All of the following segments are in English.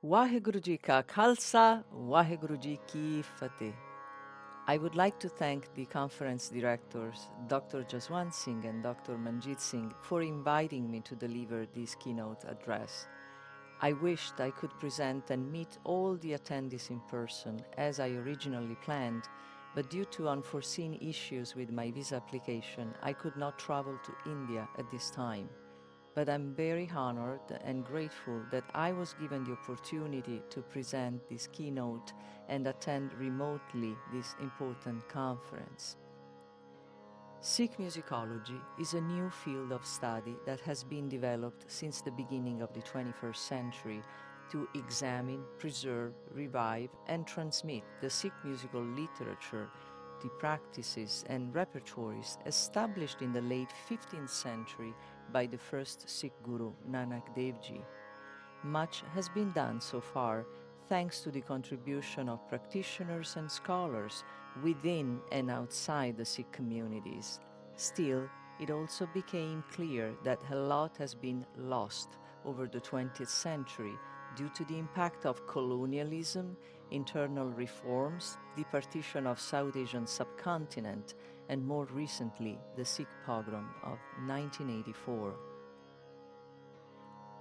Waheguru Ji Ka Khalsa, Waheguru Ji Ki Fateh. I would like to thank the conference directors, Dr. Jaswant Singh and Dr. Manjit Singh, for inviting me to deliver this keynote address. I wished I could present and meet all the attendees in person as I originally planned, but due to unforeseen issues with my visa application, I could not travel to India at this time. But I'm very honored and grateful that I was given the opportunity to present this keynote and attend remotely this important conference. Sikh musicology is a new field of study that has been developed since the beginning of the 21st century to examine, preserve, revive, and transmit the Sikh musical literature, the practices and repertories established in the late 15th century by the first Sikh Guru Nanak Dev Ji. Much has been done so far thanks to the contribution of practitioners and scholars within and outside the Sikh communities. Still, it also became clear that a lot has been lost over the 20th century due to the impact of colonialism, internal reforms, the partition of South Asian subcontinent, and more recently, the Sikh pogrom of 1984.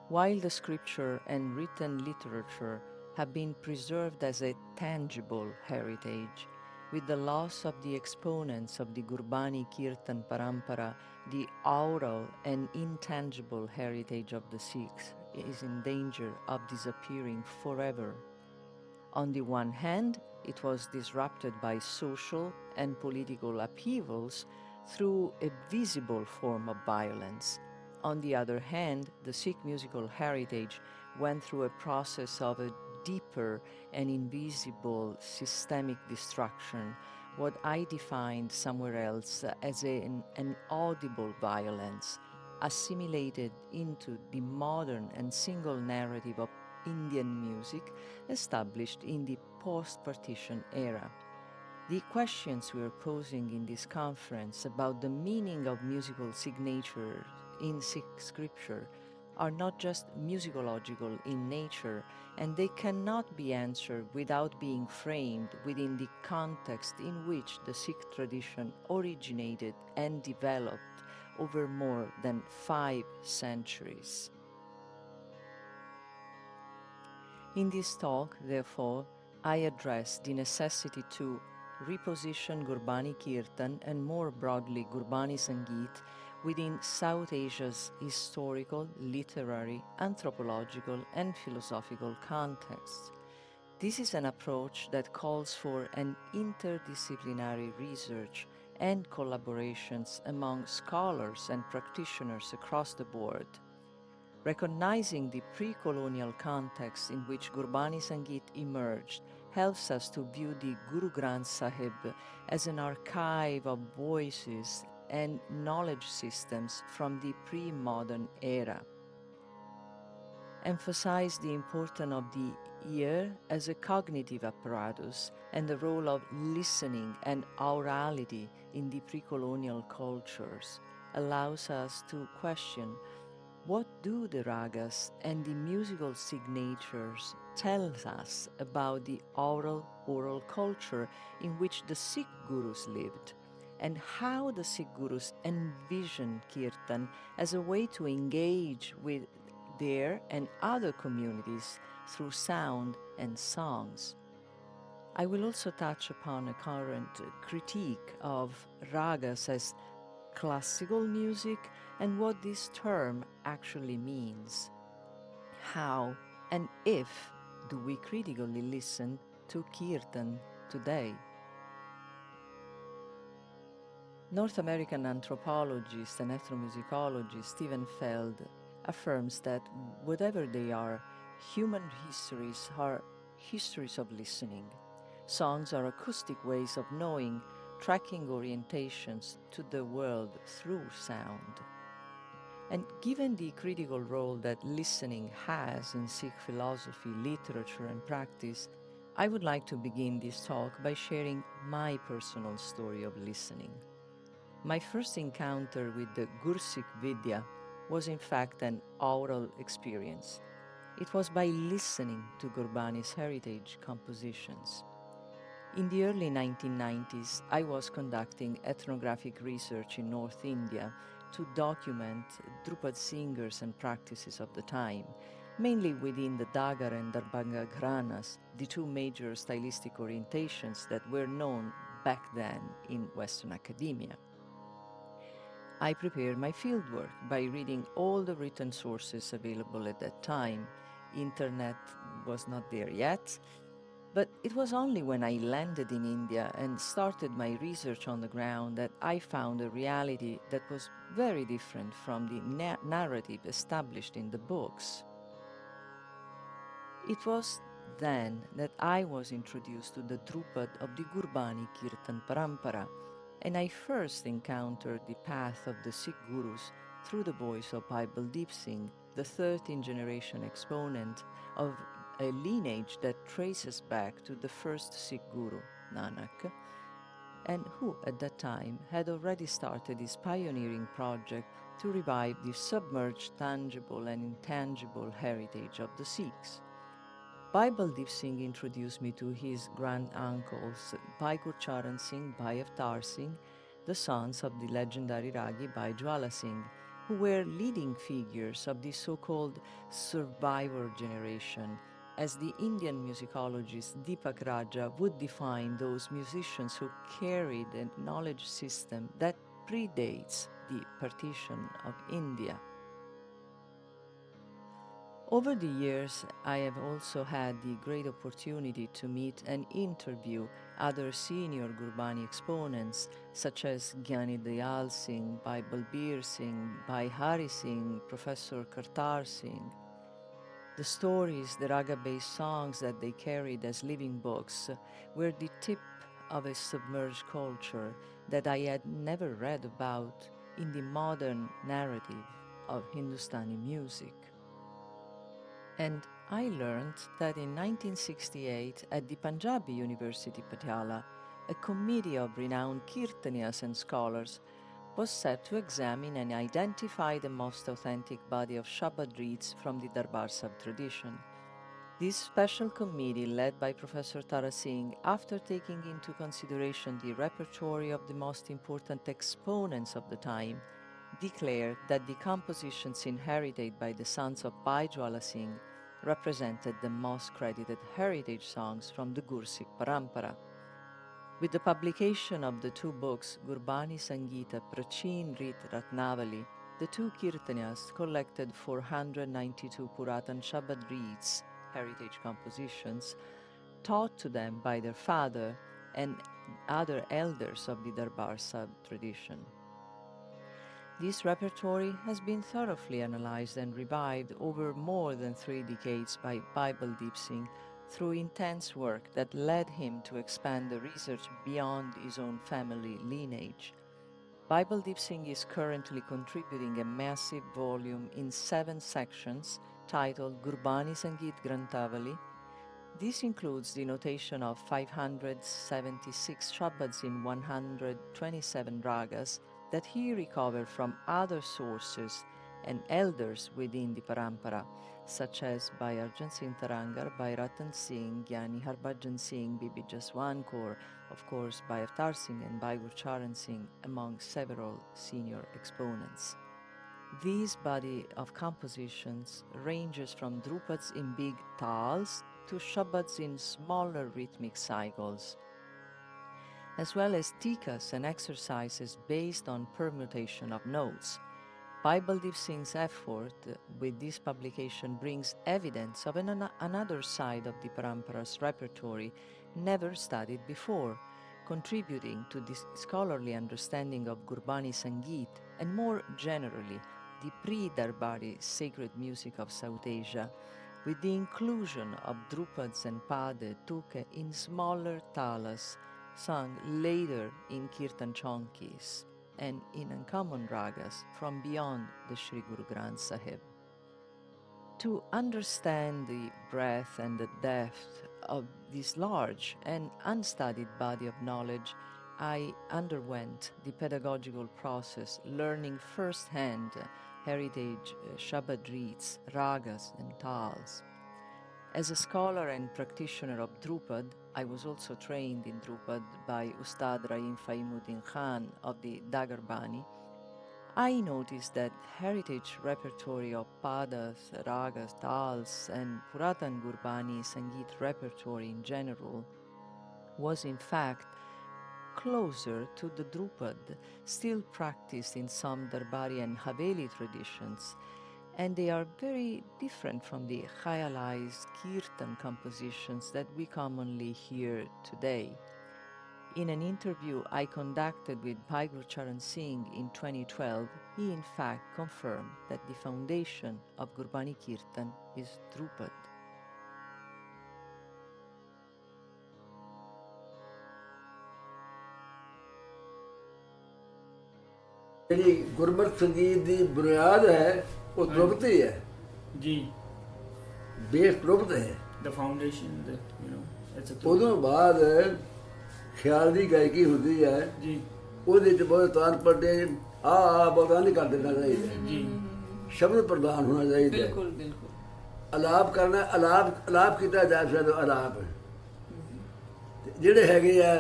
While the scripture and written literature have been preserved as a tangible heritage, with the loss of the exponents of the Gurbani Kirtan Parampara, the oral and intangible heritage of the Sikhs is in danger of disappearing forever. On the one hand, it was disrupted by social and political upheavals through a visible form of violence. On the other hand, the Sikh musical heritage went through a process of a deeper and invisible systemic destruction, what I defined somewhere else as an audible violence, assimilated into the modern and single narrative of Indian music established in the post-partition era. The questions we are posing in this conference about the meaning of musical signatures in Sikh scripture are not just musicological in nature, and they cannot be answered without being framed within the context in which the Sikh tradition originated and developed over more than 5 centuries. In this talk, therefore, I address the necessity to reposition Gurbani Kirtan and more broadly Gurbānī Sangīt within South Asia's historical, literary, anthropological, and philosophical context. This is an approach that calls for an interdisciplinary research and collaborations among scholars and practitioners across the board. Recognizing the pre-colonial context in which Gurbani Sangīt emerged helps us to view the Guru Granth Sahib as an archive of voices and knowledge systems from the pre-modern era. Emphasize the importance of the ear as a cognitive apparatus and the role of listening and aurality in the pre-colonial cultures allows us to question what do the ragas and the musical signatures tell us about the oral culture in which the Sikh gurus lived, and how the Sikh gurus envisioned kirtan as a way to engage with their and other communities through sound and songs. I will also touch upon a current critique of ragas as classical music and what this term actually means. How and if do we critically listen to kirtan today? North American anthropologist and ethnomusicologist Stephen Feld affirms that whatever they are, human histories are histories of listening. Songs are acoustic ways of knowing, tracking orientations to the world through sound. And given the critical role that listening has in Sikh philosophy, literature, and practice, I would like to begin this talk by sharing my personal story of listening. My first encounter with the Gursikh Vidya was in fact an oral experience. It was by listening to Gurbani's heritage compositions. In the early 1990s, I was conducting ethnographic research in North India to document Dhrupad singers and practices of the time, mainly within the Dagar and Darbanga Gharanas, the two major stylistic orientations that were known back then in Western academia. I prepared my fieldwork by reading all the written sources available at that time. Internet was not there yet, but it was only when I landed in India and started my research on the ground that I found a reality that was very different from the narrative established in the books. It was then that I was introduced to the dhrupad of the Gurbani Kirtan Parampara, and I first encountered the path of the Sikh gurus through the voice of Bible Deep Singh, the 13th generation exponent of a lineage that traces back to the first Sikh guru, Nanak, and who at that time had already started his pioneering project to revive the submerged tangible and intangible heritage of the Sikhs. Bible Deep Singh introduced me to his grand-uncles Bhai Gurcharan Singh, Bhai Avtar Singh, the sons of the legendary Ragi Bhai Jwala Singh, who were leading figures of the so-called survivor generation, as the Indian musicologist Deepak Raja would define those musicians who carried a knowledge system that predates the partition of India. Over the years, I have also had the great opportunity to meet and interview other senior Gurbani exponents, such as Gyani Dayal Singh, Bhai Balbir Singh, Bhai Hari Singh, Professor Kartar Singh. The stories, the raga-based songs that they carried as living books were the tip of a submerged culture that I had never read about in the modern narrative of Hindustani music. And I learned that in 1968 at the Punjabi University, Patiala, a committee of renowned Kirtaniyas and scholars was set to examine and identify the most authentic body of Shabad reeds from the Darbar Sahib tradition. This special committee, led by Professor Tara Singh, after taking into consideration the repertoire of the most important exponents of the time, declared that the compositions inherited by the sons of Bhai Jwala Singh represented the most credited heritage songs from the Gursikh Parampara. With the publication of the two books, Gurbānī Sangīt Prachin Rit Ratnavali, the two Kirtaniyas collected 492 Puratan Shabad reeds, heritage compositions, taught to them by their father and other elders of the Darbar Sahib tradition. This repertoire has been thoroughly analyzed and revived over more than 3 decades by Bible Deep Singh through intense work that led him to expand the research beyond his own family lineage. Bible Deep Singh is currently contributing a massive volume in 7 sections titled Gurbani Sangīt Grantavali. This includes the notation of 576 Shabads in 127 ragas that he recovered from other sources and elders within the Parampara, such as by Arjan Singh Tarangar, by Ratan Singh, Gyani Harbhajan Singh, Bibi Jaswan Kaur, of course by Avtar Singh and by Gurcharan Singh, among several senior exponents. This body of compositions ranges from dhrupads in big tals to shabads in smaller rhythmic cycles, as well as tikas and exercises based on permutation of notes. Bible Deep Singh's effort with this publication brings evidence of another side of the Parampara's repertoire never studied before, contributing to this scholarly understanding of Gurbani Sangīt and more generally the pre-Darbari sacred music of South Asia, with the inclusion of dhrupads and pade, tuke in smaller talas sung later in Kirtan Chaunkis and in uncommon ragas from beyond the Sri Guru Granth Sahib. To understand the breadth and the depth of this large and unstudied body of knowledge, I underwent the pedagogical process, learning firsthand heritage Shabad reeds, ragas and tals. As a scholar and practitioner of dhrupad, I was also trained in dhrupad by Ustad Rahim Faimuddin Khan of the Gurbānī. I noticed that heritage repertory of padas, ragas, tals, and Puratan Gurbānī Sangīt repertory in general was in fact closer to the dhrupad, still practiced in some Darbari and Haveli traditions, and they are very different from the khayalized kirtan compositions that we commonly hear today. In an interview I conducted with Bhai Gurcharan Singh in 2012, he in fact confirmed that the foundation of Gurbani Kirtan is dhrupad. ਜਿਹੜੀ ਗੁਰਮਤਿ ਸੰਗੀਤ ਦੀ ਬੁਨਿਆਦ ਹੈ ਉਹ ਦ੍ਰੁਪਦ ਹੀ ਹੈ ਜੀ base Drupad ਹੈ the foundation the it's a ਉਦੋਂ ਬਾਅਦ ਖਿਆਲ ਦੀ ਗਾਇਕੀ ਹੁੰਦੀ ਹੈ ਜੀ ਉਹਦੇ ਚ ਬਹੁਤ ਤਾਨ ਪੜਦੇ ਆ ਬਹੁਤਾ ਨਹੀਂ ਕਰ ਦੇਣਾ ਚਾਹੀਦਾ ਜੀ ਸ਼ਬਦ ਪ੍ਰਦਾਨ ਹੋਣਾ ਚਾਹੀਦਾ ਬਿਲਕੁਲ ਬਿਲਕੁਲ ਅਲਾਪ ਕਰਨਾ ਅਲਾਪ ਕੀਤਾ ਜਾ ਸਕਦਾ ਅਲਾਪ ਜਿਹੜੇ ਹੈਗੇ ਆ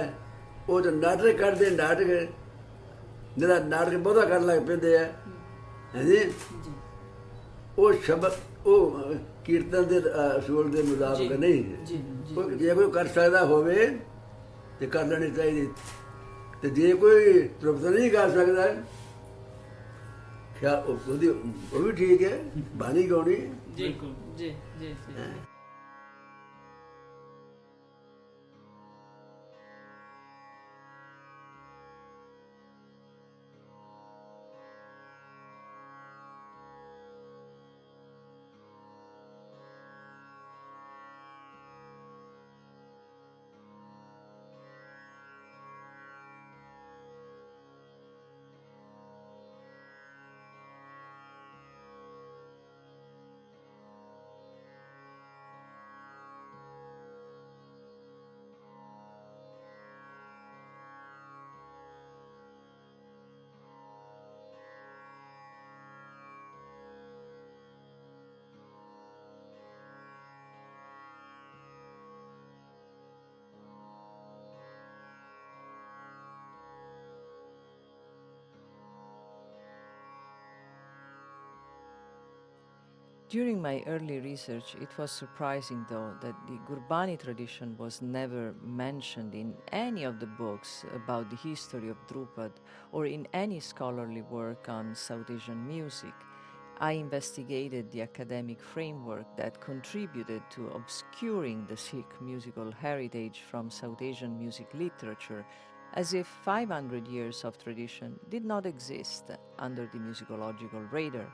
ਉਹ ਤਾਂ ਨਾਟਕ ਕਰਦੇ ਨਾਟਕ ਜਿਹੜਾ ਨਾਟਕ ਬਹੁਤਾ ਕਰਨ ਲੱਗ ਪੈਂਦੇ ਆ ਹਾਂਜੀ ਉਹ ਸ਼ਬਦ ਉਹ ਕੀਰਤਨ ਦੇ ਅਸੂਲ ਦੇ ਮੁਤਾਬਕ ਨਹੀਂ ਜੇ ਕੋਈ ਕਰ ਸਕਦਾ ਹੋਵੇ ਤੇ ਕਰ ਲੈਣੀ ਚਾਹੀਦੀ ਤੇ ਜੇ ਕੋਈ ਤ੍ਰਿਪਤ ਨਹੀਂ ਕਰ ਸਕਦਾ ਖਿਆਲ ਉਹ ਵੀ ਠੀਕ ਹੈ ਬਾਣੀ ਗਾਉਣੀ ਬਿਲਕੁਲ ਜੀ ਜੀ During my early research, it was surprising, though, that the Gurbani tradition was never mentioned in any of the books about the history of Dhrupad or in any scholarly work on South Asian music. I investigated the academic framework that contributed to obscuring the Sikh musical heritage from South Asian music literature, as if 500 years of tradition did not exist under the musicological radar.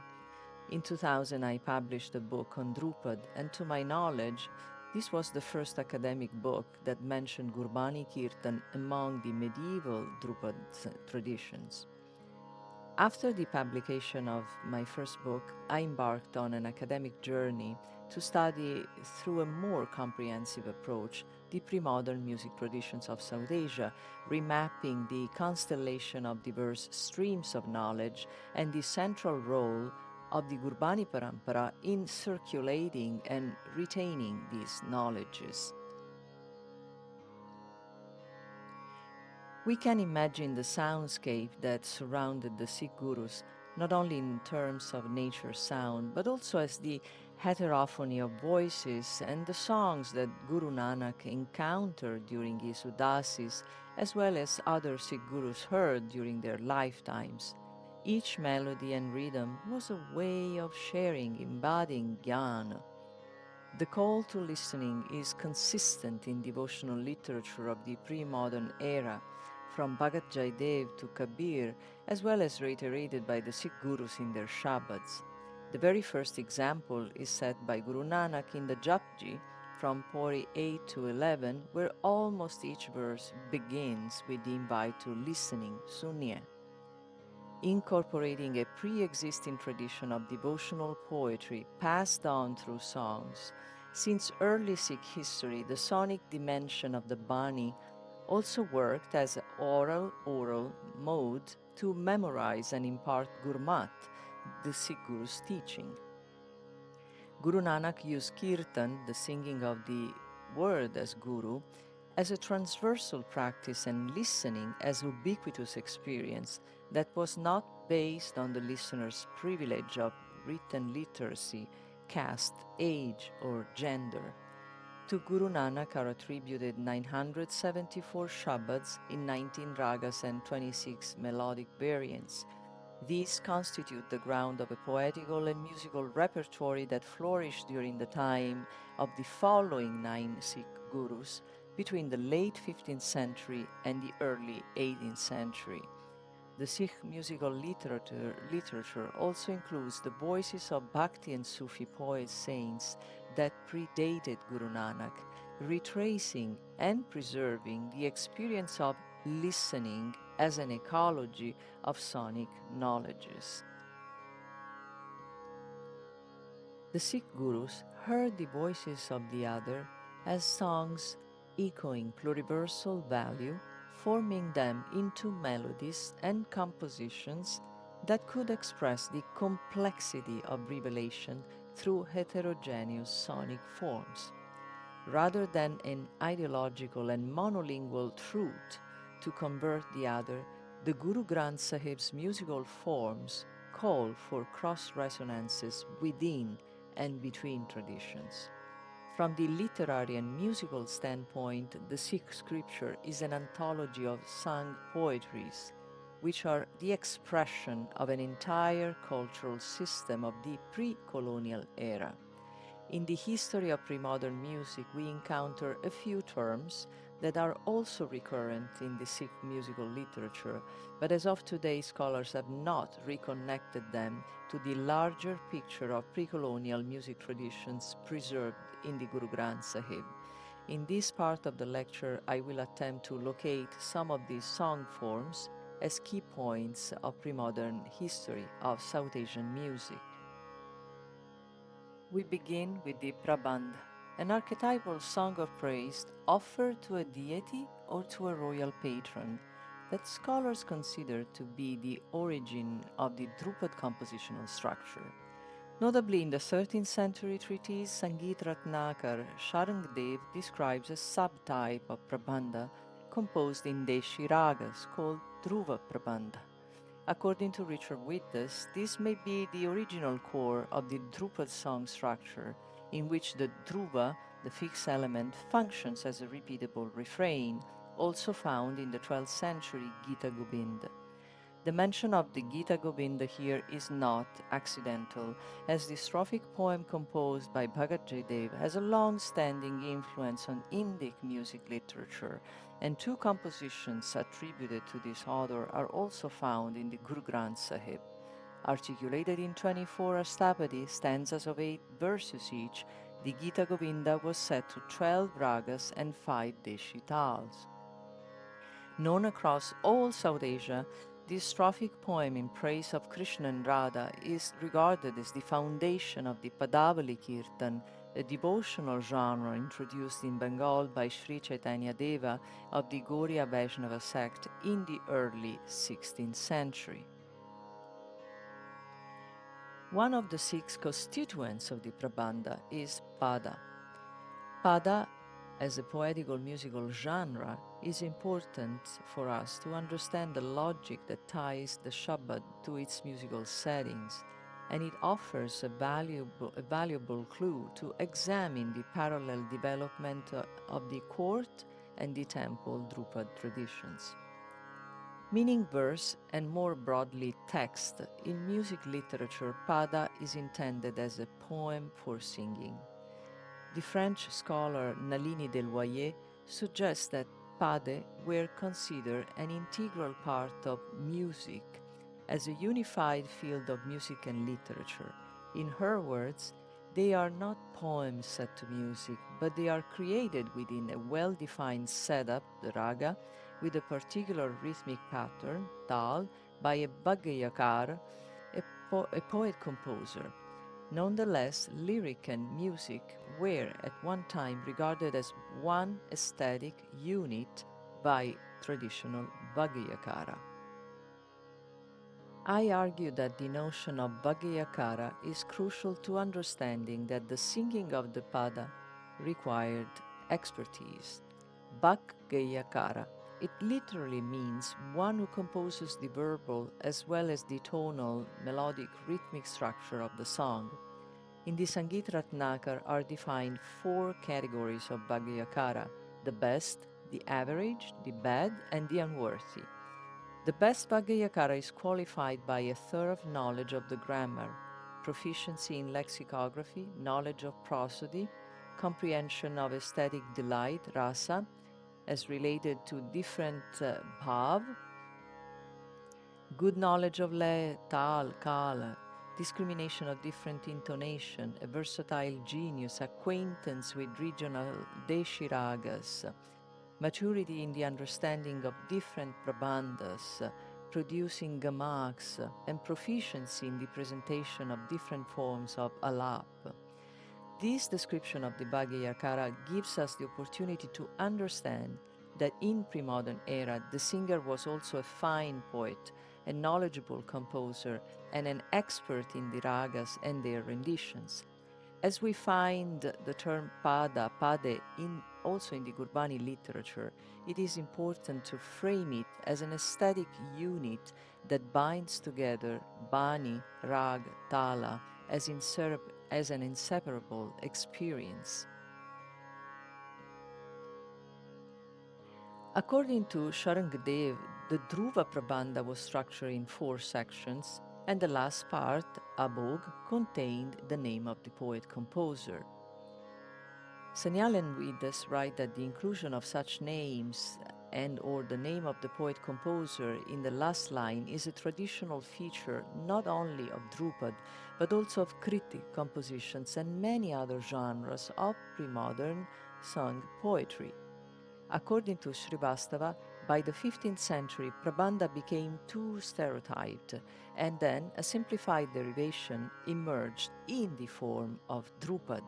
In 2000, I published a book on Dhrupad, and to my knowledge, this was the first academic book that mentioned Gurbani Kirtan among the medieval Dhrupad traditions. After the publication of my first book, I embarked on an academic journey to study through a more comprehensive approach the pre-modern music traditions of South Asia, remapping the constellation of diverse streams of knowledge and the central role of the Gurbani Parampara in circulating and retaining these knowledges. We can imagine the soundscape that surrounded the Sikh gurus, not only in terms of nature sound, but also as the heterophony of voices and the songs that Guru Nanak encountered during his udasis, as well as other Sikh gurus heard during their lifetimes. Each melody and rhythm was a way of sharing, embodying jnana. The call to listening is consistent in devotional literature of the pre-modern era, from Bhagat Jaydev to Kabir, as well as reiterated by the Sikh gurus in their Shabads. The very first example is set by Guru Nanak in the Japji from Pauri 8 to 11, where almost each verse begins with the invite to listening, Sunya. Incorporating a pre-existing tradition of devotional poetry passed on through songs. Since early Sikh history, the sonic dimension of the Bani also worked as an oral mode to memorize and impart Gurmat, the Sikh Guru's teaching. Guru Nanak used Kirtan, the singing of the word as Guru, as a transversal practice and listening as ubiquitous experience that was not based on the listener's privilege of written literacy, caste, age, or gender. To Guru Nanak are attributed 974 Shabads in 19 ragas and 26 melodic variants. These constitute the ground of a poetical and musical repertoire that flourished during the time of the following 9 Sikh Gurus between the late 15th century and the early 18th century. The Sikh musical literature also includes the voices of Bhakti and Sufi poets saints that predated Guru Nanak, retracing and preserving the experience of listening as an ecology of sonic knowledges. The Sikh Gurus heard the voices of the other as songs echoing pluriversal value, forming them into melodies and compositions that could express the complexity of revelation through heterogeneous sonic forms. Rather than an ideological and monolingual truth to convert the other, the Guru Granth Sahib's musical forms call for cross-resonances within and between traditions. From the literary and musical standpoint, the Sikh scripture is an anthology of sung poetries, which are the expression of an entire cultural system of the pre-colonial era. In the history of pre-modern music, we encounter a few terms that are also recurrent in the Sikh musical literature, but as of today, scholars have not reconnected them to the larger picture of pre-colonial music traditions preserved in the Guru Granth Sahib. In this part of the lecture, I will attempt to locate some of these song forms as key points of pre-modern history of South Asian music. We begin with the Prabandh, an archetypal song of praise offered to a deity or to a royal patron that scholars consider to be the origin of the dhrupad compositional structure. Notably, in the 13th century treatise Sangeet Ratnakar, Sharangdev describes a subtype of Prabandha composed in Deshi ragas called Dhruva Prabandha. According to Richard Witness, this may be the original core of the Dhrupad song structure, in which the Dhruva, the fixed element, functions as a repeatable refrain, also found in the 12th century Gita Govinda. The mention of the Gita Govinda here is not accidental, as the strophic poem composed by Bhagat Jaydev has a long-standing influence on Indic music literature, and 2 compositions attributed to this author are also found in the Guru Granth Sahib. Articulated in 24 Ashtapadi, stanzas of 8 verses each, the Gita Govinda was set to 12 ragas and 5 Deshi tals. Known across all South Asia, this strophic poem in praise of Krishna and Radha is regarded as the foundation of the Padavali Kirtan, a devotional genre introduced in Bengal by Sri Chaitanya Deva of the Gauriya Vaishnava sect in the early 16th century. One of the 6 constituents of the Prabandha is Pada. Pada, as a poetical musical genre, is important for us to understand the logic that ties the Shabad to its musical settings, and it offers a valuable clue to examine the parallel development of the court and the temple Dhrupad traditions. Meaning verse and more broadly text, in music literature, Pada is intended as a poem for singing. The French scholar Nalini Deloyer suggests that pade were considered an integral part of music as a unified field of music and literature. In her words, they are not poems set to music, but they are created within a well-defined setup, the raga, with a particular rhythmic pattern, tal, by a Bhaggayakara, a poet-composer. Nonetheless, lyric and music were at one time regarded as one aesthetic unit by traditional Bhaggayakara. I argue that the notion of Bhagyakara is crucial to understanding that the singing of the pada required expertise. Bhagyakara, it literally means one who composes the verbal as well as the tonal, melodic, rhythmic structure of the song. In the Sangit Ratnakar are defined 4 categories of Bhagyakara: the best, the average, the bad, and the unworthy. The best Bhagyakara is qualified by a thorough knowledge of the grammar, proficiency in lexicography, knowledge of prosody, comprehension of aesthetic delight, rasa, as related to different bhav, good knowledge of le, tal, kala, discrimination of different intonation, a versatile genius, acquaintance with regional deshiragas, maturity in the understanding of different prabandhas, producing gamaks, and proficiency in the presentation of different forms of alap. This description of the Bhagyakara gives us the opportunity to understand that in pre-modern era, the singer was also a fine poet, a knowledgeable composer, and an expert in the ragas and their renditions. As we find the term pada, pade, also in the Gurbani literature, it is important to frame it as an aesthetic unit that binds together bani, rag, tala as an inseparable experience. According to Sharangdev, the Dhruva Prabandha was structured in 4 sections, and the last part, Abhog, contained the name of the poet-composer. Sanyal and Vidas write that the inclusion of such names and or the name of the poet-composer in the last line is a traditional feature not only of Dhrupad, but also of Kriti compositions and many other genres of pre-modern sung poetry. According to Srivastava, by the 15th century, Prabandha became too stereotyped, and then a simplified derivation emerged in the form of Dhrupad.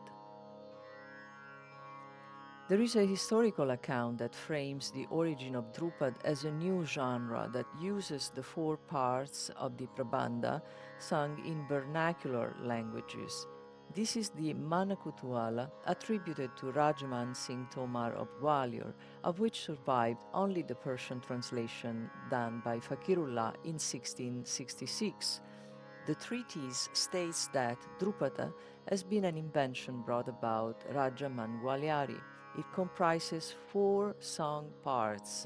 There is a historical account that frames the origin of Dhrupad as a new genre that uses the 4 parts of the Prabandha sung in vernacular languages. This is the Manakutwala attributed to Rajaman Singh Tomar of Gwalior, of which survived only the Persian translation done by Fakirullah in 1666. The treatise states that Drupada has been an invention brought about Rajaman Gwaliari. It comprises 4 song parts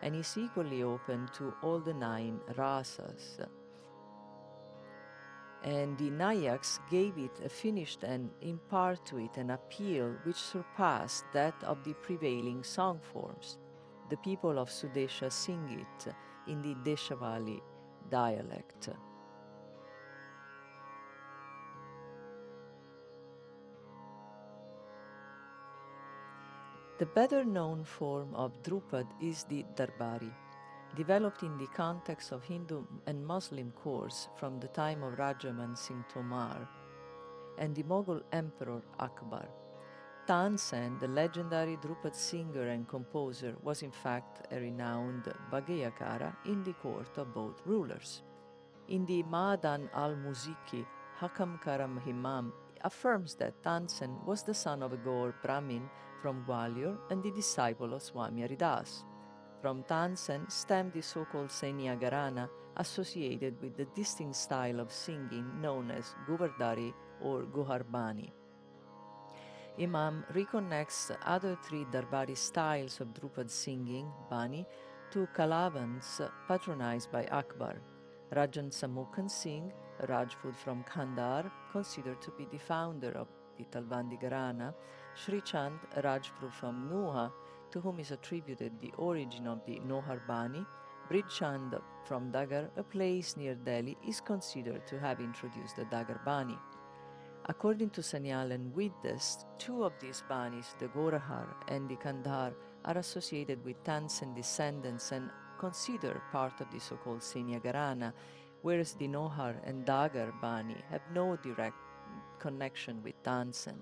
and is equally open to all the 9 rasas. And the Nayaks gave it a finished and impart to it an appeal which surpassed that of the prevailing song forms. The people of Sudesha sing it in the Deshavali dialect. The better known form of Drupad is the Darbari, developed in the context of Hindu and Muslim courts from the time of Rajaman Singh Tomar and the Mughal Emperor Akbar. Tansen, the legendary Drupad singer and composer, was in fact a renowned Bhagyakara in the court of both rulers. In the Madan al-Muziki, Hakam Karam Himam affirms that Tansen was the son of a Gaur Brahmin from Gwalior and the disciple of Swami Haridas. From Tansen stemmed the so-called Sainya Gharana, associated with the distinct style of singing known as Govardhari or Gurbani. Imam reconnects the other 3 Darbari styles of Drupad singing, Bani, to Kalavans patronized by Akbar. Rajan Samukhan Singh, a Rajput from Khandar, considered to be the founder of the Talbandi Gharana, Sri Chand, a Rajput from Nuha, to whom is attributed the origin of the Nohar Bani, Bridchand from Dagar, a place near Delhi, is considered to have introduced the Dagar Bani. According to Sanyal and Vidas, 2 of these Banis, the Gorahar and the Kandhar, are associated with Tansen descendants and considered part of the so-called Sainya Gharana, whereas the Nohar and Dagar Bani have no direct connection with Tansen.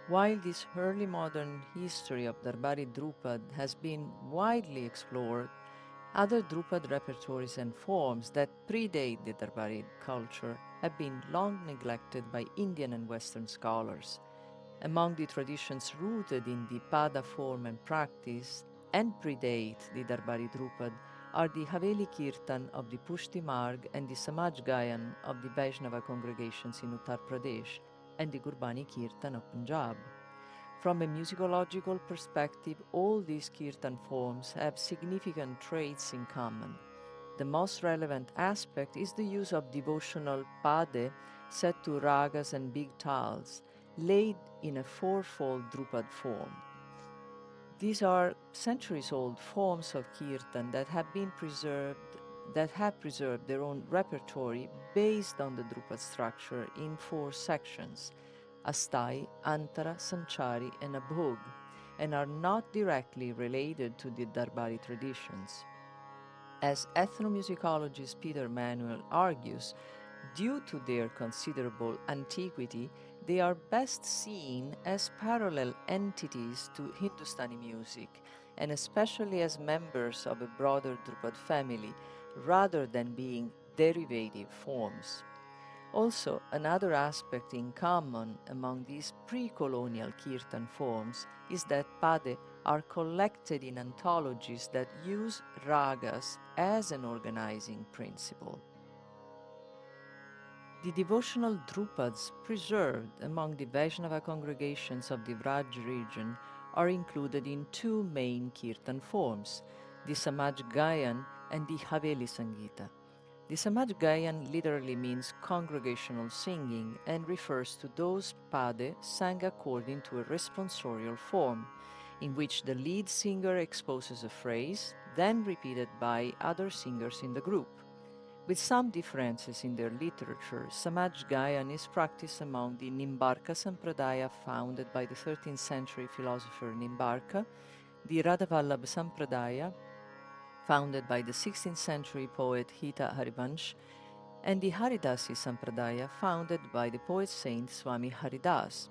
While this early modern history of Darbari Drupad has been widely explored, Other Drupad repertories and forms that predate the Darbari culture have been long neglected by Indian and Western scholars. Among the traditions rooted in the Pada form and practice and predate the Darbari Drupad are the Haveli Kirtan of the Pushti Marg and the Samaj Gayan of the Vaishnava congregations in Uttar Pradesh and the Gurbani Kirtan of Punjab. From a musicological perspective, all these kirtan forms have significant traits in common. The most relevant aspect is the use of devotional pade set to ragas and big tals, laid in a fourfold drupad form. These are centuries-old forms of kirtan that have preserved their own repertory based on the drupad structure in 4 sections: Astai, Antara, Sanchari, and Abhog, and are not directly related to the Darbari traditions. As ethnomusicologist Peter Manuel argues, due to their considerable antiquity, they are best seen as parallel entities to Hindustani music, and especially as members of a broader Drupad family, rather than being derivative forms. Also, another aspect in common among these pre-colonial kirtan forms is that pade are collected in anthologies that use ragas as an organizing principle. The devotional drupads preserved among the Vaishnava congregations of the Vraj region are included in 2 main kirtan forms, the Samaj Gayan and the Haveli Sangita. The Samaj Gayan literally means congregational singing and refers to those pade sang according to a responsorial form, in which the lead singer exposes a phrase, then repeated by other singers in the group. With some differences in their literature, Samaj Gayan is practiced among the Nimbarka Sampradaya founded by the 13th century philosopher Nimbarka, the Radhavallabha Sampradaya founded by the 16th century poet Hita Harivansh, and the Haridasi Sampradaya founded by the poet saint Swami Haridas.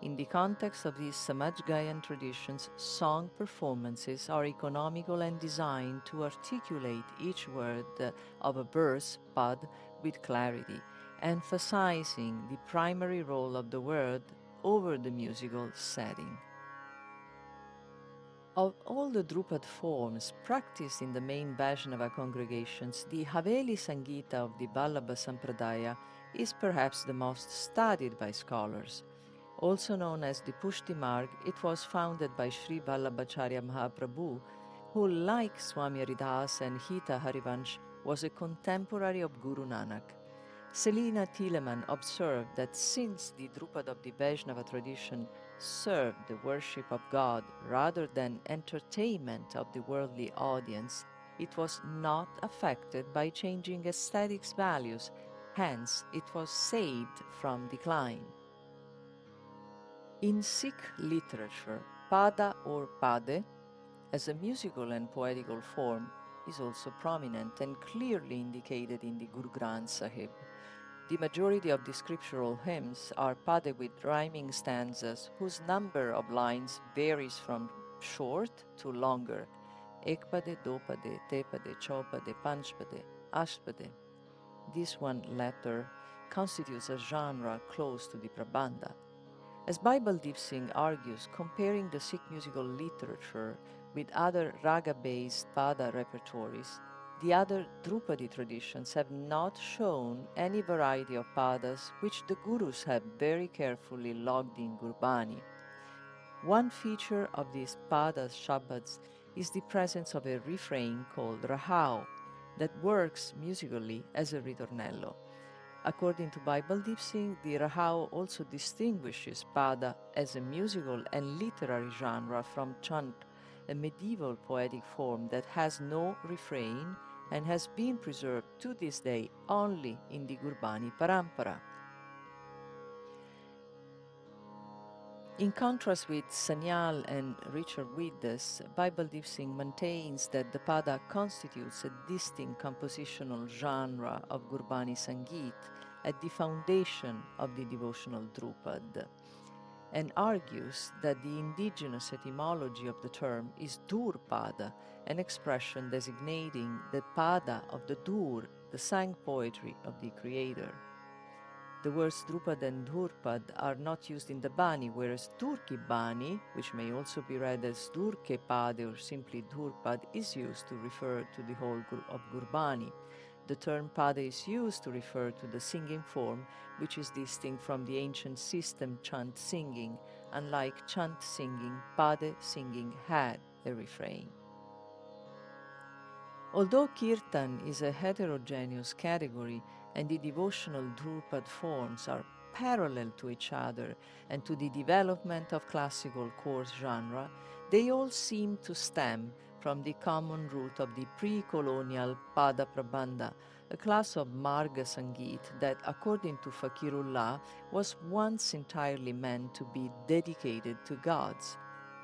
In the context of these Samaj Gayan traditions, song performances are economical and designed to articulate each word of a verse, pad, with clarity, emphasizing the primary role of the word over the musical setting. Of all the Drupad forms practiced in the main Vaishnava congregations, the Haveli Sangita of the Vallabha Sampradaya is perhaps the most studied by scholars. Also known as the Pushti Marg, it was founded by Sri Vallabhacharya Mahaprabhu, who, like Swami Haridas and Hita Harivansh, was a contemporary of Guru Nanak. Selina Thielemann observed that since the Drupad of the Vaishnava tradition served the worship of God rather than entertainment of the worldly audience, it was not affected by changing aesthetics values, hence it was saved from decline. In Sikh literature, pada or pade, as a musical and poetical form, is also prominent and clearly indicated in the Guru Granth Sahib. The majority of the scriptural hymns are pade with rhyming stanzas whose number of lines varies from short to longer. Ekpade, dopade, tepade, chopade, panchpade, ashpade. This one letter constitutes a genre close to the Prabandha. As Bible Deep Singh argues, comparing the Sikh musical literature with other raga-based pada repertories, the other Drupadi traditions have not shown any variety of padas which the gurus have very carefully logged in Gurbani. One feature of these padas shabads is the presence of a refrain called rahau that works musically as a ritornello. According to Bible Deep Singh, the rahau also distinguishes pada as a musical and literary genre from chant, a medieval poetic form that has no refrain and has been preserved to this day only in the Gurbani Parampara. In contrast with Sanyal and Richard Widdes, Bible Deep Singh maintains that the pada constitutes a distinct compositional genre of Gurbānī Sangīt at the foundation of the devotional Drupad. and argues that the indigenous etymology of the term is dhrupad, an expression designating the pada of the dhr, the sang poetry of the creator. The words dhrupad and dhrupad are not used in the Bani, whereas Turki Bani, which may also be read as Durke Pade or simply Dhrupad, is used to refer to the whole of Gurbani. The term Pade is used to refer to the singing form, which is distinct from the ancient system chant singing. Unlike chant singing, Pade singing had a refrain. Although Kirtan is a heterogeneous category and the devotional Dhrupad forms are parallel to each other and to the development of classical course genre, they all seem to stem from the common root of the pre-colonial Pada Prabandha, a class of Marga Sangīt that, according to Fakirullah, was once entirely meant to be dedicated to gods.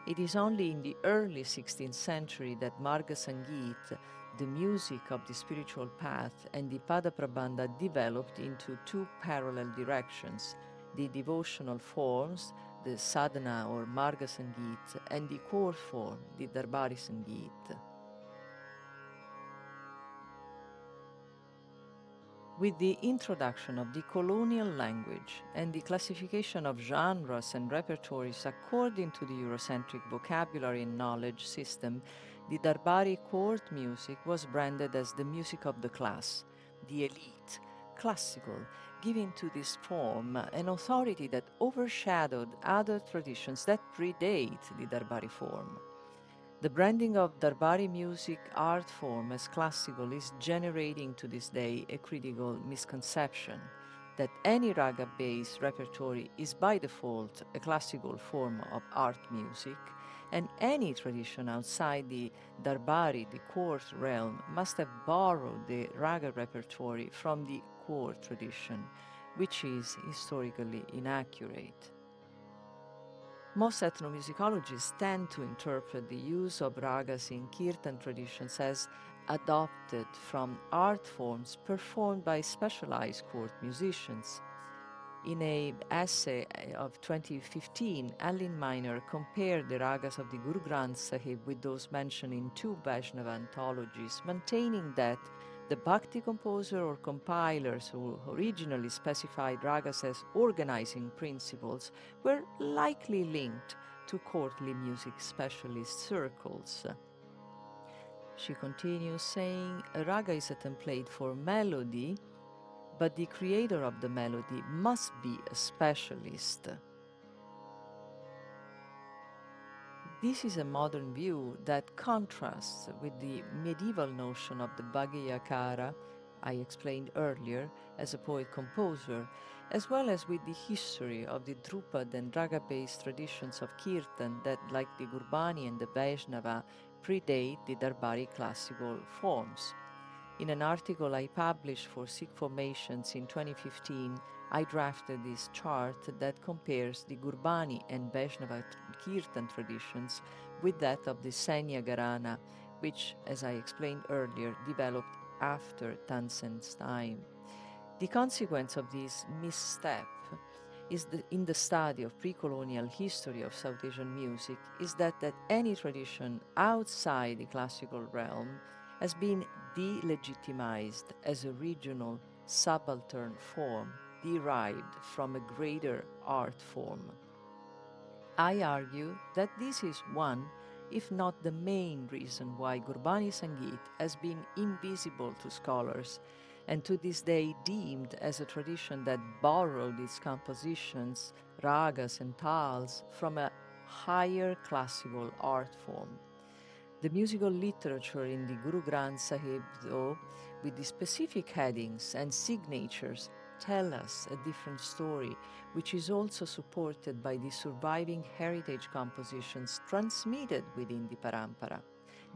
It is only in the early 16th century that Marga Sangīt, the music of the spiritual path, and the Pada Prabandha developed into two parallel directions, the devotional forms, the sadhana or Marga Sangīt, and the core form, the Darbari Sangīt. With the introduction of the colonial language and the classification of genres and repertories according to the Eurocentric vocabulary and knowledge system, the Darbari court music was branded as the music of the class, the elite, classical, giving to this form an authority that overshadowed other traditions that predate the Darbari form. The branding of Darbari music art form as classical is generating to this day a critical misconception that any raga-based repertory is by default a classical form of art music, and any tradition outside the Darbari, the court realm, must have borrowed the raga repertory from the court tradition, which is historically inaccurate. Most ethnomusicologists tend to interpret the use of ragas in Kirtan traditions as adopted from art forms performed by specialized court musicians. In an essay of 2015, Aline Miner compared the ragas of the Guru Granth Sahib with those mentioned in two Vaishnava anthologies, maintaining that the Bhakti composer or compilers who originally specified ragas as organizing principles were likely linked to courtly music specialist circles. She continues saying, a raga is a template for melody, but the creator of the melody must be a specialist. This is a modern view that contrasts with the medieval notion of the Bhagayakara, I explained earlier, as a poet-composer, as well as with the history of the Dhrupad and Raga-based traditions of Kirtan that, like the Gurbani and the Vaishnava, predate the Darbari classical forms. In an article I published for Sikh Formations in 2015, I drafted this chart that compares the Gurbani and Vaishnava Kirtan traditions with that of the Sanya Gharana, which, as I explained earlier, developed after Tansen's time. The consequence of this misstep is in the study of pre-colonial history of South Asian music is that any tradition outside the classical realm has been delegitimized as a regional subaltern form derived from a greater art form. I argue that this is one, if not the main reason why Gurbānī Sangīt has been invisible to scholars and to this day deemed as a tradition that borrowed its compositions, ragas and tals from a higher classical art form. The musical literature in the Guru Granth Sahib, though, with the specific headings and signatures, tell us a different story, which is also supported by the surviving heritage compositions transmitted within the Parampara.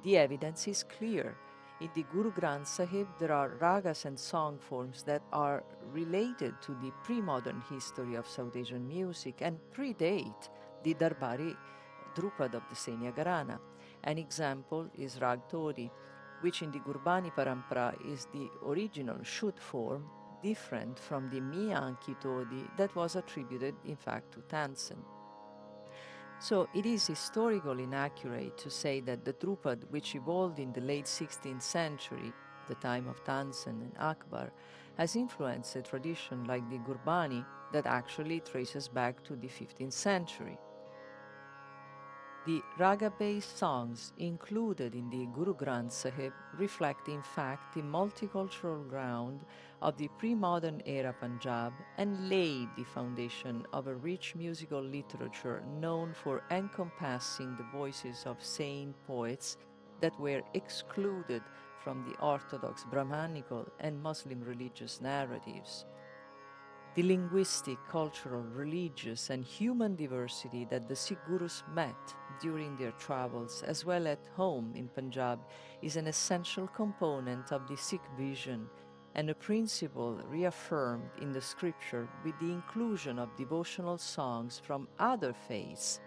The evidence is clear. In the Guru Granth Sahib, there are ragas and song forms that are related to the pre-modern history of South Asian music and predate the Darbari Dhrupad of the Senya Gharana. An example is Rag Todi, which in the Gurbani Parampara is the original Shuddh form, different from the Miyanki Todi that was attributed in fact to Tansen. So it is historically inaccurate to say that the dhrupad, which evolved in the late 16th century, the time of Tansen and Akbar, has influenced a tradition like the Gurbani that actually traces back to the 15th century. The raga-based songs included in the Guru Granth Sahib reflect in fact the multicultural ground of the pre-modern era Punjab and laid the foundation of a rich musical literature known for encompassing the voices of saint poets that were excluded from the orthodox Brahmanical and Muslim religious narratives. The linguistic, cultural, religious, and human diversity that the Sikh Gurus met during their travels, as well at home in Punjab, is an essential component of the Sikh vision and a principle reaffirmed in the scripture with the inclusion of devotional songs from other faiths.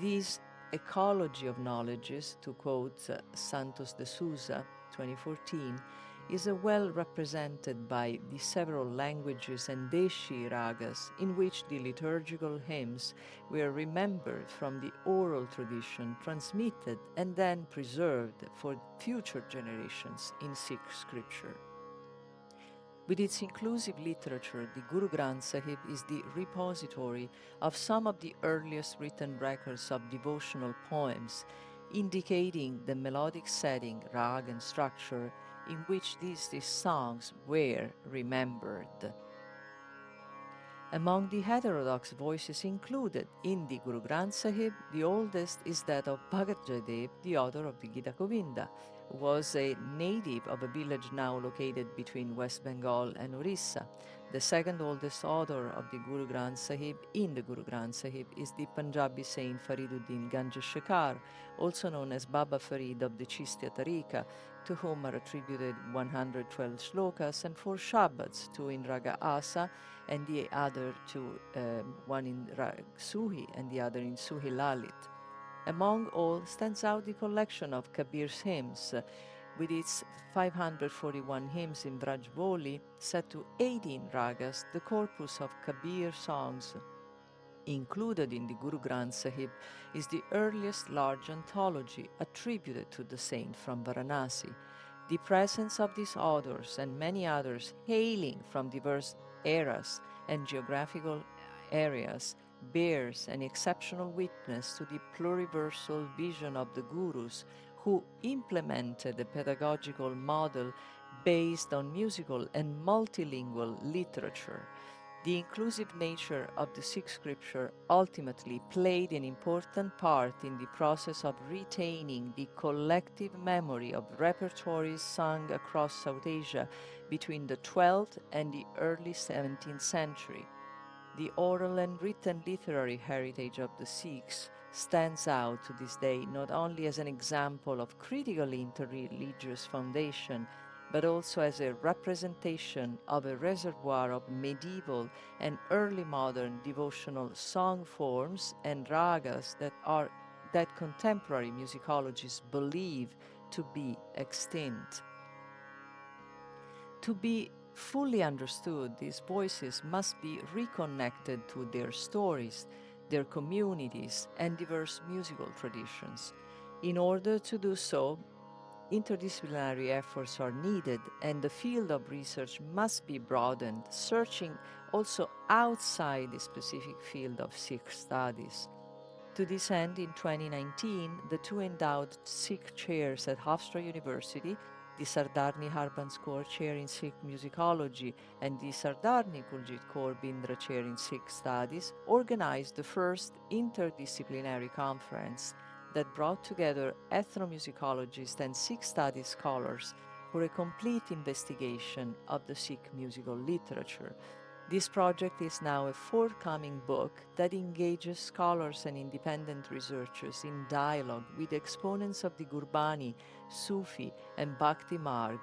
This ecology of knowledges, to quote Santos de Souza, 2014, is well represented by the several languages and Deshi ragas in which the liturgical hymns were remembered from the oral tradition, transmitted and then preserved for future generations in Sikh scripture. With its inclusive literature, the Guru Granth Sahib is the repository of some of the earliest written records of devotional poems, indicating the melodic setting, rag, and structure in which these songs were remembered. Among the heterodox voices included in the Guru Granth Sahib, the oldest is that of Bhagat Jaydev, the author of the Gita Govinda, who was a native of a village now located between West Bengal and Orissa. The second oldest author of the Guru Granth Sahib in the Guru Granth Sahib is the Punjabi saint Fariduddin Ganj Shekhar, also known as Baba Farid of the Chishtiya Tariqa, to whom are attributed 112 shlokas and 4 Shabbads, 2 in Raga Asa and the other two, one in Suhi and the other in Suhi Lalit. Among all stands out the collection of Kabir's hymns, with its 541 hymns in Brajboli set to 18 ragas. The corpus of Kabir songs included in the Guru Granth Sahib is the earliest large anthology attributed to the saint from Varanasi. The presence of these authors and many others hailing from diverse eras and geographical areas bears an exceptional witness to the pluriversal vision of the gurus who implemented a pedagogical model based on musical and multilingual literature. The inclusive nature of the Sikh scripture ultimately played an important part in the process of retaining the collective memory of repertories sung across South Asia between the 12th and the early 17th century. The oral and written literary heritage of the Sikhs stands out to this day not only as an example of critical interreligious foundation, but also as a representation of a reservoir of medieval and early modern devotional song forms and ragas that contemporary musicologists believe to be extinct. To be fully understood, these voices must be reconnected to their stories, their communities, and diverse musical traditions. In order to do so, interdisciplinary efforts are needed, and the field of research must be broadened, searching also outside the specific field of Sikh studies. To this end, in 2019, the 2 endowed Sikh chairs at Hofstra University, the Sardarni Harbans Kaur Chair in Sikh Musicology and the Sardarni Kaur Chair in Sikh Studies, organized the first interdisciplinary conference that brought together ethnomusicologists and Sikh studies scholars for a complete investigation of the Sikh musical literature. This project is now a forthcoming book that engages scholars and independent researchers in dialogue with exponents of the Gurbani, Sufi, and Bhakti Marg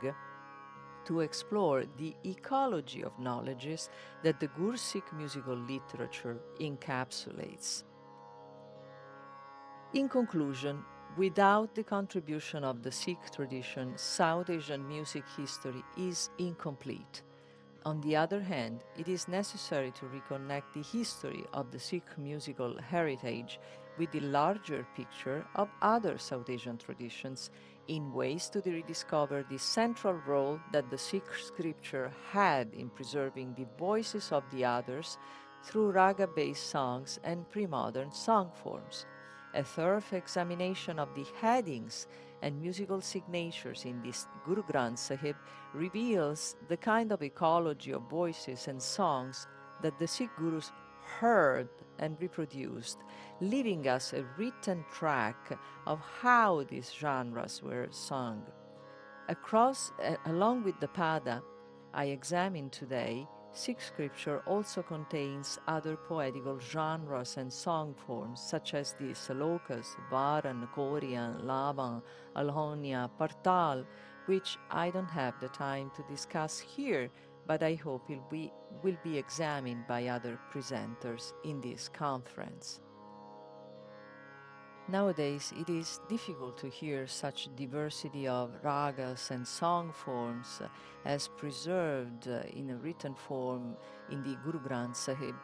to explore the ecology of knowledges that the Gur-Sikh musical literature encapsulates. In conclusion, without the contribution of the Sikh tradition, South Asian music history is incomplete. On the other hand, it is necessary to reconnect the history of the Sikh musical heritage with the larger picture of other South Asian traditions in ways to rediscover the central role that the Sikh scripture had in preserving the voices of the others through raga-based songs and pre-modern song forms. A thorough examination of the headings and musical signatures in this Guru Granth Sahib reveals the kind of ecology of voices and songs that the Sikh Gurus heard and reproduced, leaving us a written track of how these genres were sung. Along with the Pada I examine today, Sikh scripture also contains other poetical genres and song forms such as the Salokas, Varan, Korian, Laban, Alhonia, Partal, which I don't have the time to discuss here, but I hope will be examined by other presenters in this conference. Nowadays, it is difficult to hear such diversity of ragas and song forms as preserved in a written form in the Guru Granth Sahib,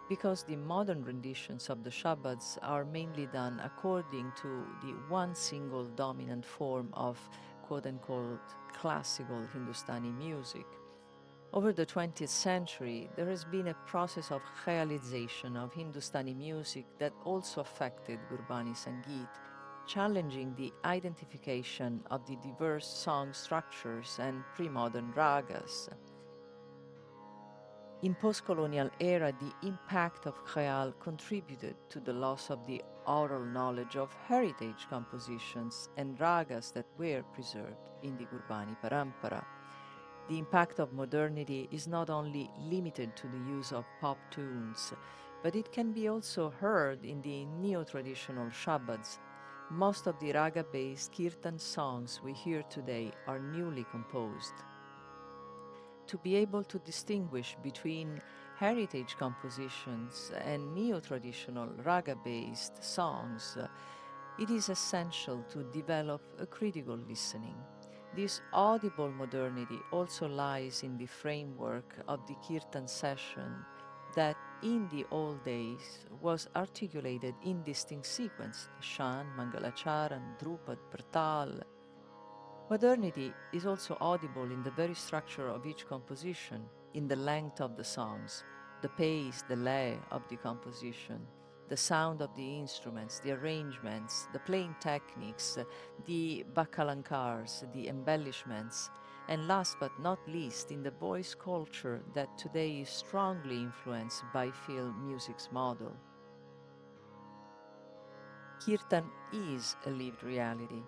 because the modern renditions of the Shabads are mainly done according to the one single dominant form of quote-unquote classical Hindustani music. Over the 20th century, there has been a process of khayalization of Hindustani music that also affected Gurbani Sangīt, challenging the identification of the diverse song structures and pre-modern ragas. In post-colonial era, the impact of khayal contributed to the loss of the oral knowledge of heritage compositions and ragas that were preserved in the Gurbani Parampara. The impact of modernity is not only limited to the use of pop tunes, but it can be also heard in the neo-traditional Shabads. Most of the raga-based kirtan songs we hear today are newly composed. To be able to distinguish between heritage compositions and neo-traditional raga-based songs, it is essential to develop a critical listening. This audible modernity also lies in the framework of the kirtan session that in the old days was articulated in distinct sequence, Shan, Mangalacharan, Dhrupad, Partal. Modernity is also audible in the very structure of each composition, in the length of the songs, the pace, the lay of the composition, the sound of the instruments, the arrangements, the playing techniques, the bakalankars, the embellishments, and last but not least, in the voice culture that today is strongly influenced by film music's model. Kirtan is a lived reality.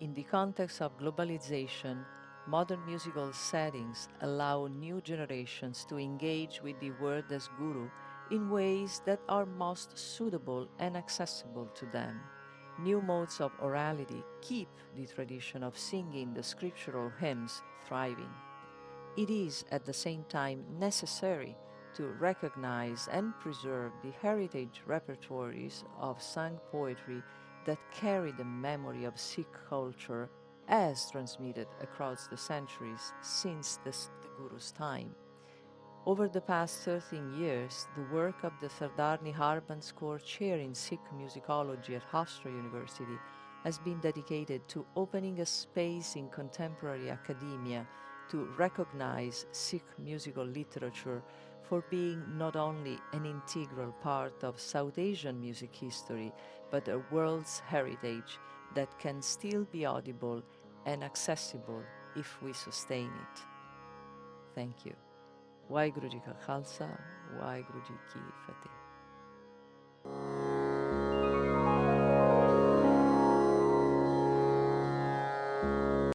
In the context of globalization, modern musical settings allow new generations to engage with the word as guru in ways that are most suitable and accessible to them. New modes of orality keep the tradition of singing the scriptural hymns thriving. It is at the same time necessary to recognize and preserve the heritage repertories of sung poetry that carry the memory of Sikh culture as transmitted across the centuries since the Guru's time. Over the past 13 years, the work of the Sardarni Harbans Kaur Chair in Sikh Musicology at Hofstra University has been dedicated to opening a space in contemporary academia to recognize Sikh musical literature for being not only an integral part of South Asian music history, but a world's heritage that can still be audible and accessible if we sustain it. Thank you. Waheguru Ji Ka Khalsa, Waheguru Ji Ki Fateh.